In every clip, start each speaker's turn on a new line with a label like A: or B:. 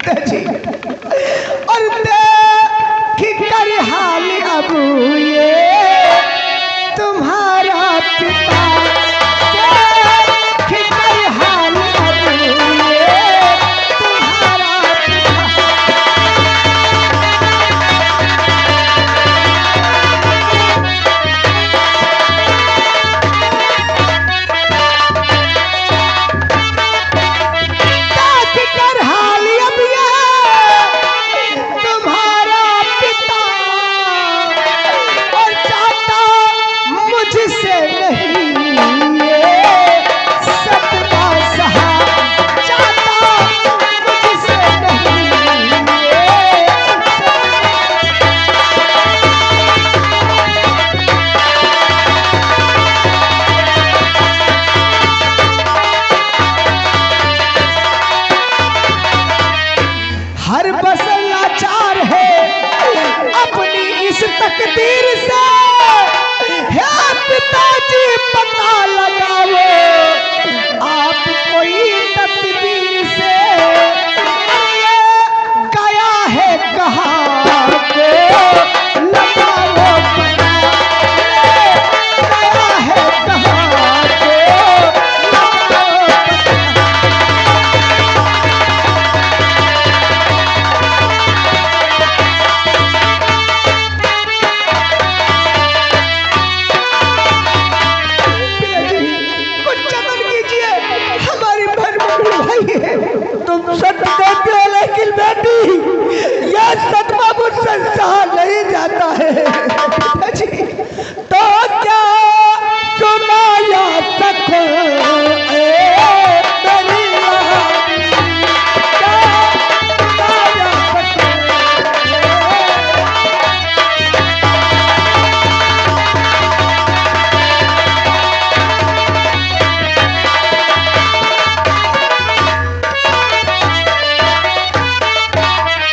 A: पिताजी और देख कर हाल अब ये तुम्हारा पिता देख कर हाल अब ये तुम्हारा पिता। हर बस लाचार है अपनी इस तकदीर से, है पिताजी पता लगाओ आप कोई तकदीर से। ये गया है कहाँ को लगाओ पता, गया है कहाँ को लगाओ पता। तुम सच कहते हो लेकिन बेटी यह सदमा मुझसे सहा नहीं जाता है। तो क्या सुनाया सको मेरी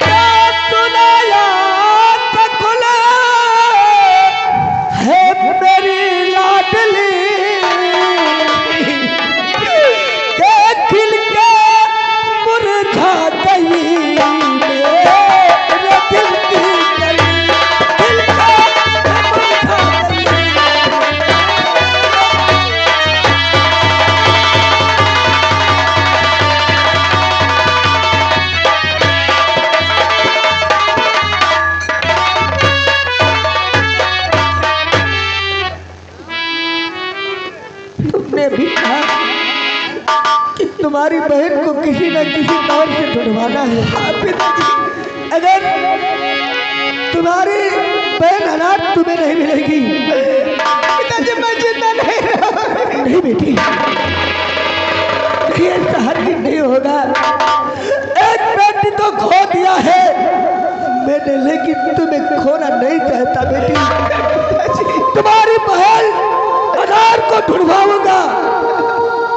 A: क्या सुनाया सको। तुमने भी कहा कि तुम्हारी बहन को किसी न किसी तौर से ढूंढवाना है। अगर तुम्हारी बहन अनाथ तुम्हें नहीं मिलेगी पिताजी मैं जिंदा नहीं रहूंगा। नहीं बेटी ये हरगिज़ नहीं होगा। एक बेटी तो खो दिया है मैंने, लेकिन तुम्हें खोना नहीं चाहता बेटी। तुम्हारी बहन अनार को ढूंढवाऊंगा।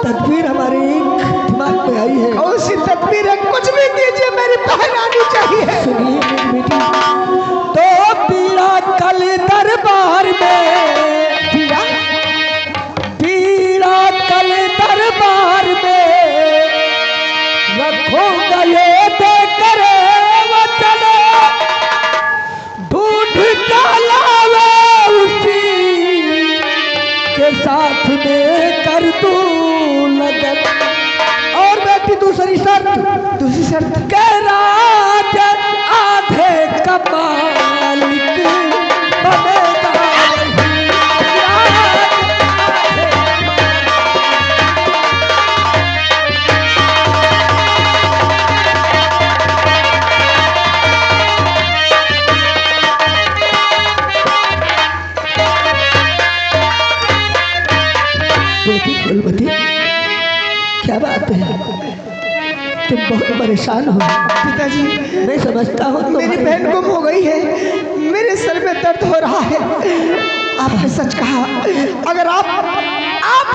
A: तदबीर हमारी दिमाग में आई है और उसी तदबीर है कुछ भी कीजिए मेरी बहन आनी चाहिए। सुनिए मेरी बेटी, तो पीड़ा कल दरबार में, पीड़ा कल दरबार में रखूंगा ये देकर वचन ढूंढ डाला उसी के साथ में कर दूं लगन। और बेटी दूसरी शर्त कह राज आधे का मालिक बनेगा। बेटी फूलमती क्या बात है, तुम बहुत परेशान हो। पिताजी मैं समझता हूँ मेरी बहन गुम हो गई है, मेरे सर में दर्द हो रहा है। आपने सच कहा, अगर आप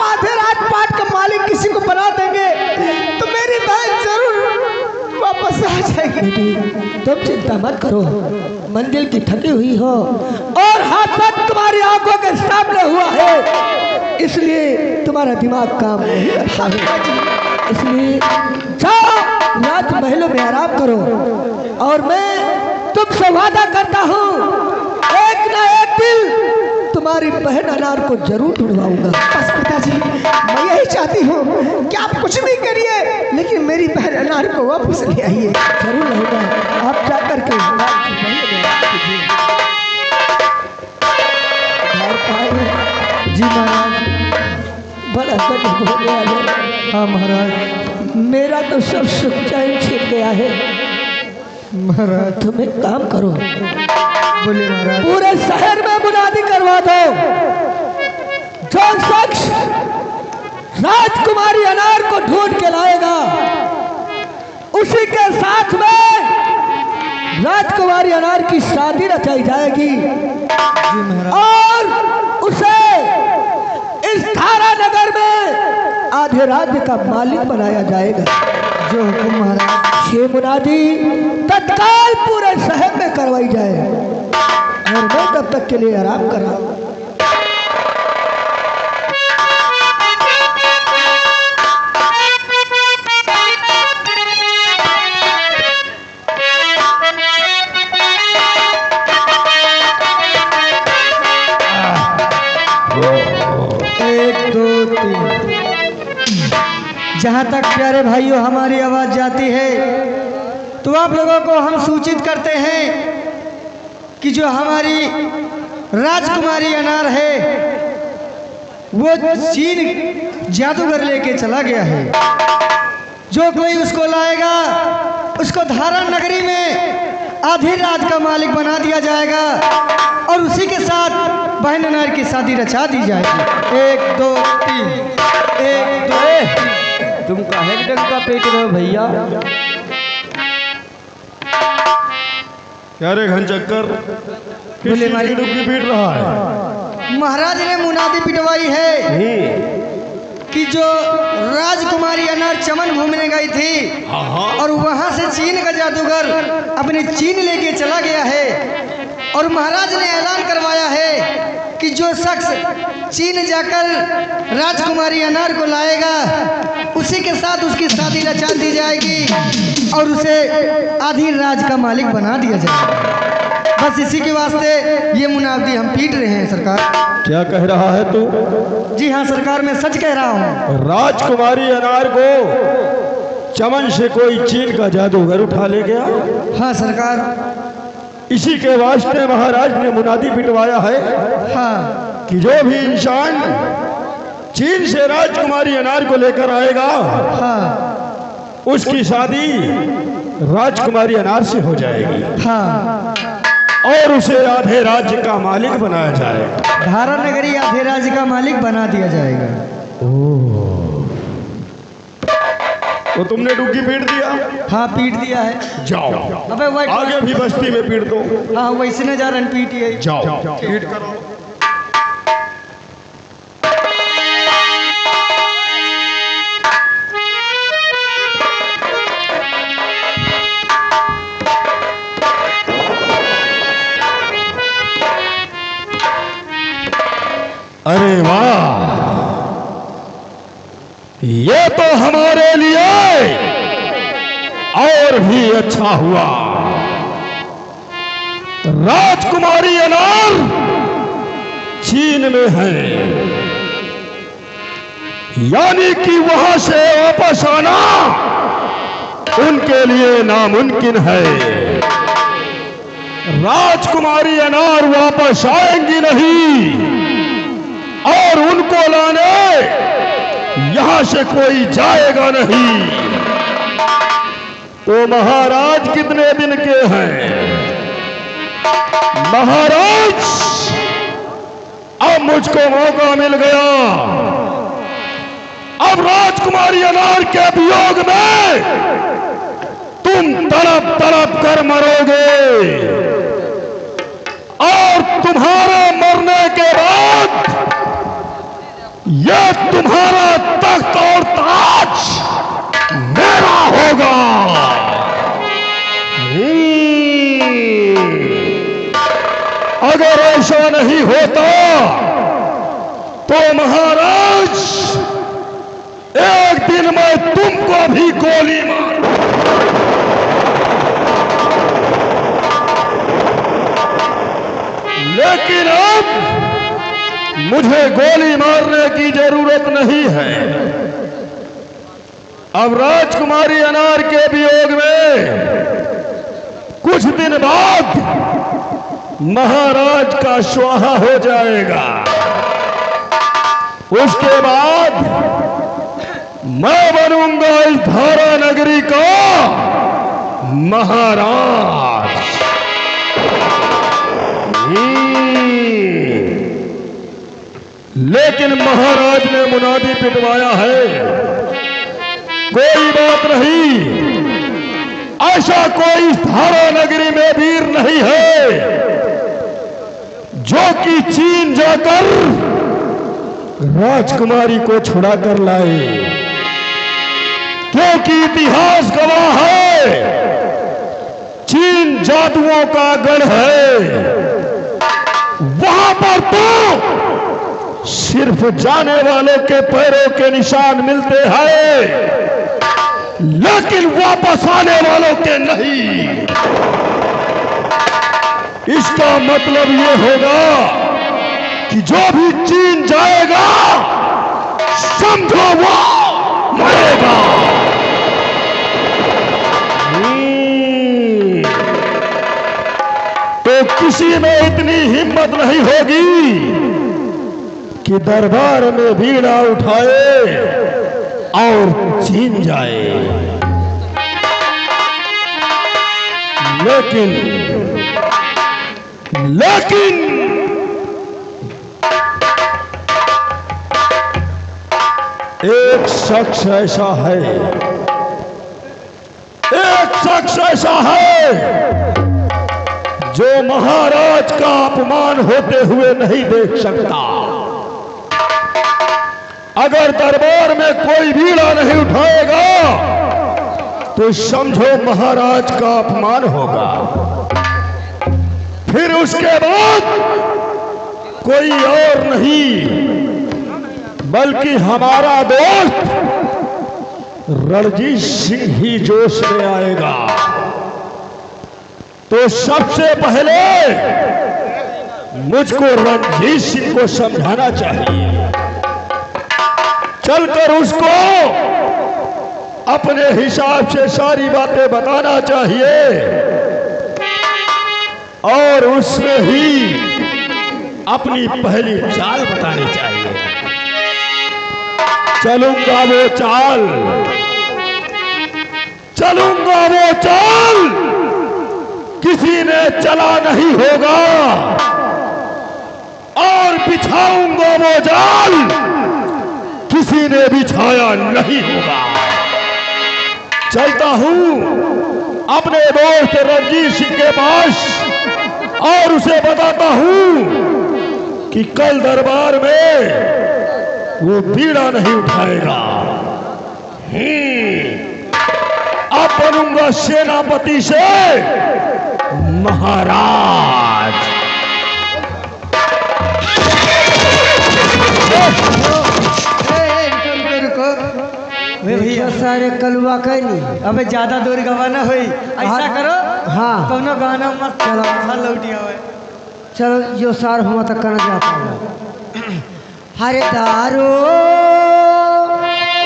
A: आधे रात पाट का मालिक किसी को बना देंगे तो मेरी बहन जरूर वापस आ जाएगी। बेटी तुम चिंता मत करो, मंजिल की थकी हुई हो और हादसा तुम्हारी आंखों के सामने हुआ है, इसलिए तुम्हारा दिमाग काम नहीं करता है। इसलिए जाओ रात महलों में आराम करो और मैं तुमसे वादा करता हूँ एक न एक दिन तुम्हारी बहन अनार को जरूर ढूंढवाऊंगा।
B: बस पिताजी, मैं यही चाहती हूँ कि आप कुछ भी करिए लेकिन मेरी बहन अनार को वापस ले आइए।
A: जरूर लाऊंगा। आप जाकर के जी महाराज, बड़ा कठिन हो गया है।
B: हाँ महाराज।
A: मेरा तो सब सुख चैन छिप गया है।
B: महाराज
A: तुम एक काम करो,
B: बोले महाराज।
A: पूरे शहर में मुनादी करवा दो, जो शख्स राजकुमारी अनार को ढूंढ के लाएगा उसी के साथ में राजकुमारी अनार की शादी रचाई जाएगी
B: जी महाराज।
A: और उसे इस थारा नगर में आधे राज्य का मालिक बनाया जाएगा।
B: जो हुकुम महाराज।
A: ये मुनादी तत्काल पूरे शहर में करवाई जाए और मैं तब तक के लिए आराम कर रहा हूं।
B: एक दो तीन। जहाँ तक प्यारे भाइयों हमारी आवाज़ जाती है तो आप लोगों को हम सूचित करते हैं कि जो हमारी राजकुमारी अनार है वो चीन जादूगर लेके चला गया है। जो कोई उसको लाएगा उसको धारा नगरी में आधी रात का मालिक बना दिया जाएगा और उसी के साथ बहन अनार की शादी रचा दी जाएगी। एक दो तीन। एक दो।
C: तुम काहे डंका पेट रहे हो भैया?
D: क्या रे घन चक्कर,
B: बोले मालिक।
D: डुबकी पीट रहा है?
B: महाराज ने मुनादी पिटवाई है कि जो राजकुमारी अनार चमन घूमने गई थी और वहां से चीन का जादूगर अपनी चीन लेके चला गया है और महाराज ने ऐलान करवाया है कि जो शख्स चीन जाकर राजकुमारी अनार को लाएगा उसी के साथ उसकी शादी रचा दी जाएगी और उसे आधी राज का मालिक बना दिया जाएगा। बस इसी के वास्ते ये मुनादी हम पीट रहे हैं सरकार।
D: क्या कह रहा है तू?
B: जी हाँ सरकार, मैं सच कह रहा हूँ।
D: राजकुमारी अनार को चमन से कोई चीन का जादूगर उठा ले गया?
B: हाँ सरकार।
D: इसी के वास्ते महाराज ने मुनादी पिटवाया है
B: हाँ
D: कि जो भी इंसान चीन से राजकुमारी अनार को लेकर आएगा
B: हाँ
D: उसकी शादी राजकुमारी अनार से हो जाएगी
B: हाँ।
D: और उसे आधे राज्य का मालिक बनाया जाएगा।
B: धारा नगरी आधे राज्य का मालिक बना दिया जाएगा।
D: तो तुमने डुबकी पीट दिया?
B: हाँ पीट दिया है।
D: जाओ
B: अबे वो
D: आगे भी बस्ती में पीट दो।
B: हाँ वैसे न जा रन पीटिए।
D: जाओ पीट करो। अरे वाह, ये तो हमारे लिए और भी अच्छा हुआ। राजकुमारी अनार चीन में है, यानी कि वहां से वापस आना उनके लिए नामुमकिन है। राजकुमारी अनार वापस आएंगी नहीं और उनको लाने यहां से कोई जाएगा नहीं। तो महाराज कितने दिन के हैं? महाराज अब मुझको मौका मिल गया। अब राजकुमारी अनार के वियोग में तुम तड़प तड़प कर मरोगे और तुम्हारे मरने के बाद यह तुम्हारा तख्त और ताज मेरा होगा। अगर ऐसा नहीं होता तो महाराज एक दिन मैं तुमको भी गोली मार, लेकिन अब मुझे गोली मारने की जरूरत नहीं है। अब राजकुमारी अनार के वियोग में कुछ दिन बाद महाराज का स्वाहा हो जाएगा। उसके बाद मैं बनूंगा इस धारा नगरी का महाराज। लेकिन महाराज ने मुनादी पिटवाया है। कोई बात नहीं, ऐसा कोई इस धारा नगरी में वीर नहीं है जो कि चीन जाकर राजकुमारी को छुड़ा कर लाए, क्योंकि इतिहास गवाह है चीन जादुओं का गढ़ है। वहां पर तो सिर्फ जाने वालों के पैरों के निशान मिलते हैं, लेकिन वापस आने वालों के नहीं। इसका मतलब ये होगा कि जो भी चीन जाएगा समझो वो मरेगा। तो किसी में इतनी हिम्मत नहीं होगी कि दरबार में बीड़ा उठाए और चीन जाए। लेकिन एक शख्स ऐसा है, एक शख्स ऐसा है जो महाराज का अपमान होते हुए नहीं देख सकता। अगर दरबार में कोई बीड़ा नहीं उठाएगा तो समझो महाराज का अपमान होगा। फिर उसके बाद कोई और नहीं बल्कि हमारा दोस्त रणजीत सिंह ही जोश में आएगा। तो सबसे पहले मुझको रणजीत सिंह को समझाना चाहिए, चलकर उसको अपने हिसाब से सारी बातें बताना चाहिए और उसमें ही अपनी पहली चाल बतानी चाहिए। चलूंगा वो चाल, चलूंगा वो चाल किसी ने चला नहीं होगा, और बिछाऊंगा वो जाल किसी ने बिछाया नहीं होगा। चलता हूं अपने दोस्त रणजीत सिंह के पास और उसे बताता हूं कि कल दरबार में वो बीड़ा नहीं उठाएगा। अब बनूंगा सेनापति से महाराज।
B: भैया सारे कलुआ कहनी
C: अबे ज्यादा दूर गवाना हुई, ऐसा करो
B: हाँ
C: कोनो गाना मत चलो लौटिया हुए।
B: चलो जो सार हुआ तक करना चाहता हूँ। हरे दारू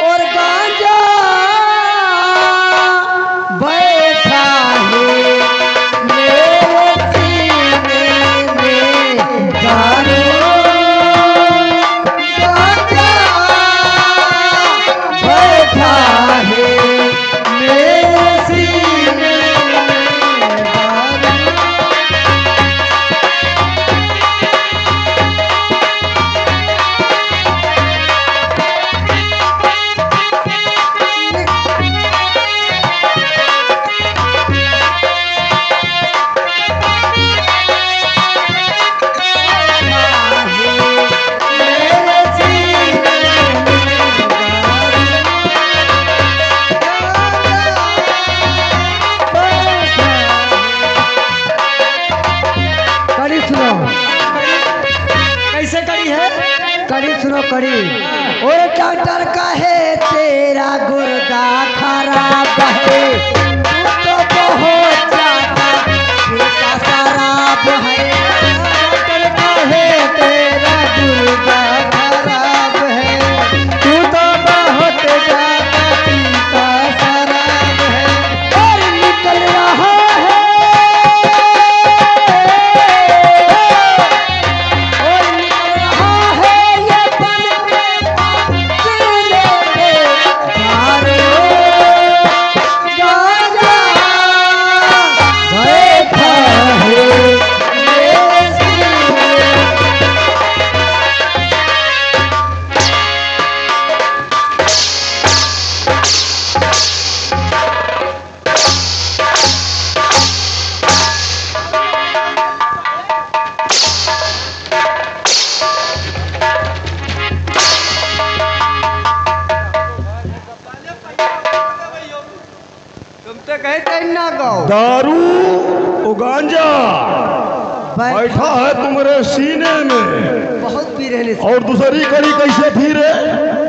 B: और गांजा बैठा है मेरे सीने में, दारू गांजा बैठा है मेरे सीने में, दारू। सुनो कड़ी।
A: और डॉक्टर कहे तेरा गुर्दा खराब है, तू तो बहुत ज्यादा पीता शराब है।
B: डॉक्टर कहे तेरा गुर्दा खराब है, तू तो बहुत ज्यादा पीता शराब है।
A: और निकल रहा है, और निकल रहा है ये बन के सीने पे मारो गाजा बैठा है मेरे सीने।
C: तुम तो कहते ही ना गाओ।
D: दारू ओ गांजा बैठा है तुम्हारे सीने में,
A: बहुत पी रहे हैं।
D: और दूसरी कड़ी कैसे फिरे?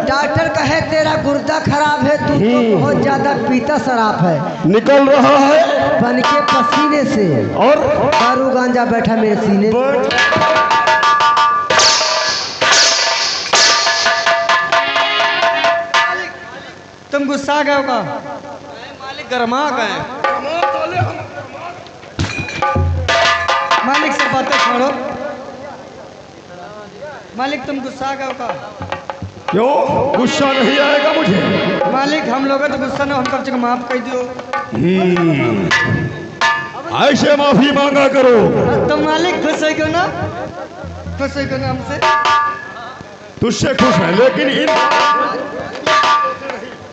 A: डॉक्टर कहे तेरा गुर्दा खराब है, तू तो बहुत ज्यादा पीता शराब है।
D: निकल रहा है
A: बन के पसीने से
D: और
A: दारू गांजा बैठा मेरे सीने पे।
B: तुम गुस्सा गए का?
C: मालिक गरमा गए।
B: मालिक से बातें छोड़ो। मालिक तुम गुस्सा गए का?
D: क्यों गुस्सा नहीं आएगा मुझे?
B: मालिक हम लोग तो गुस्सा न, हम कब तक माफ कर दियो।
D: ऐसे माफी मांगा करो।
B: तो मालिक खुश है क्यों ना? खुश है क्यों ना हमसे?
D: तुझसे खुश है, लेकिन इन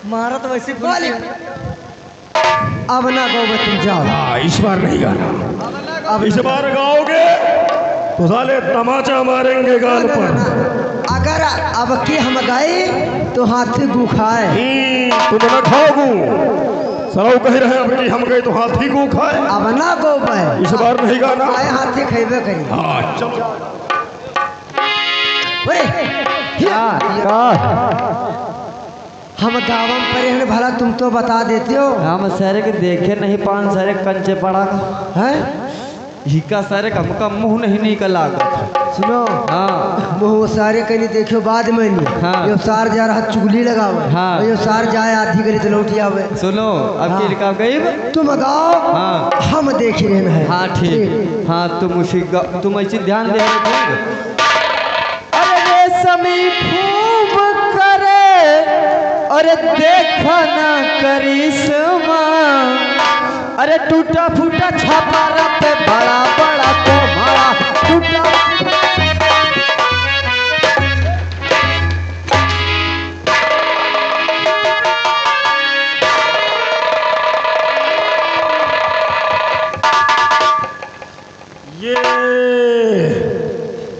B: मारा तो वैसे
A: मालिक अब ना गो तुम जाओ।
D: इस बार नहीं गाना। अब इस बार गाओगे तो साले तमाचा मारेंगे गाल पर।
A: अगर अब की हम गए तो हाथी गु खाए।
D: तुम न खाओगू, सराव कह रहे हैं अब कि हम गए तो हाथी को खाए।
A: अब ना गो
D: इस बार नहीं गाना।
A: आए हाथी खेबे करी।
D: हाँ चलो।
A: हम गाँव पर हैं भला, तुम तो बता देते हो।
C: हम सारे के देखे नहीं, पान सारे कंचे पड़ा
A: हैं?
C: हिका सारे कम का मुंह नहीं निकला।
A: सुनो,
C: हाँ
A: मुँह सारे कहीं देखियो बाद में नहीं।
C: हाँ।
A: यो सार जा रहा चुगली लगावे।
C: हाँ।
A: यो सार जाए आधी गली तो लौटी आवे।
C: सुनो अब
A: हाँ।
C: की रिका गई।
A: तुम गाओ,
C: हाँ।
A: हम देख रहे हैं।
C: हाँ ठीक। हाँ तुम ऐसी ध्यान दे।
A: अरे रेशमी खूब करे और देखा ना करिश्मा। अरे टूटा फूटा छापारा पे बड़ा बड़ा तुम्हारा टूटा।
D: ये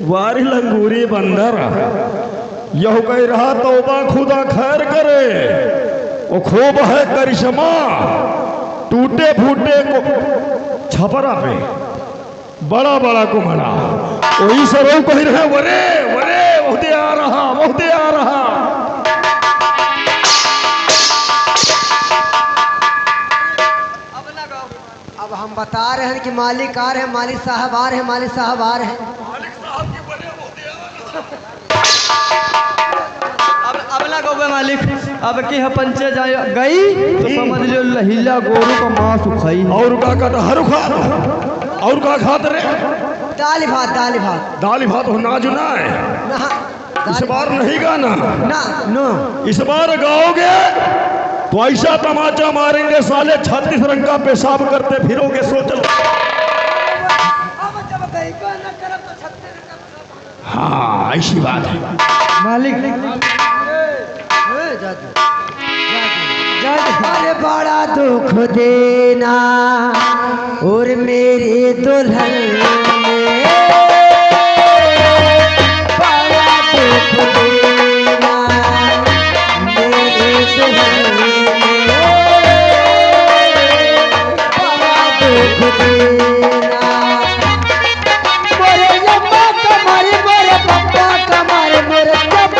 D: वारी लंगूरी बंदर यह कह रहा तौबा खुदा खैर करे। वो खूब है करिश्मा, टूटे फूटे को छपरा पे बड़ा बड़ा को मरा। वही सरो कह रहे वरे वरे बहुते आ रहा, बहुते आ रहा।
A: अब हम बता रहे हैं कि मालिक आ रहे हैं, मालिक साहब आ रहे हैं, मालिक साहब आ रहे हैं।
C: अब ना गो मालिक। अब की है पंचे जाए गई तो समझ लो लहिला गोरू का मांस उखाई।
D: और का कटहर खा, और का खात रे?
A: दाल भात, दाल भात।
D: दाल भात हो ना जुना है।
A: ना
D: इस बार नहीं गाना।
A: ना नो।
D: इस बार गाओगे तो ऐसा तमाचा मारेंगे साले 36 रंग का पेशाब करते फिरोगे। सोच लो। हाँ ऐसी बात है
B: मालिक।
A: अरे बड़ा दुख देना और मेरे दुल्हन ने बड़ा दुख देना मेरे दुल्हन ने बड़ा दुख देना। मोरे अम्मा कमारे, मोरे पप्पा कमारे, मोरे सब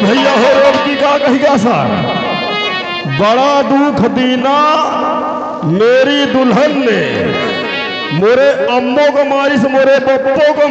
D: भैया हो रोब की का कही गया सर, बड़ा दुख दीना मेरी दुल्हन ने, मोरे अम्मो को मारिस मोरे पप्पो को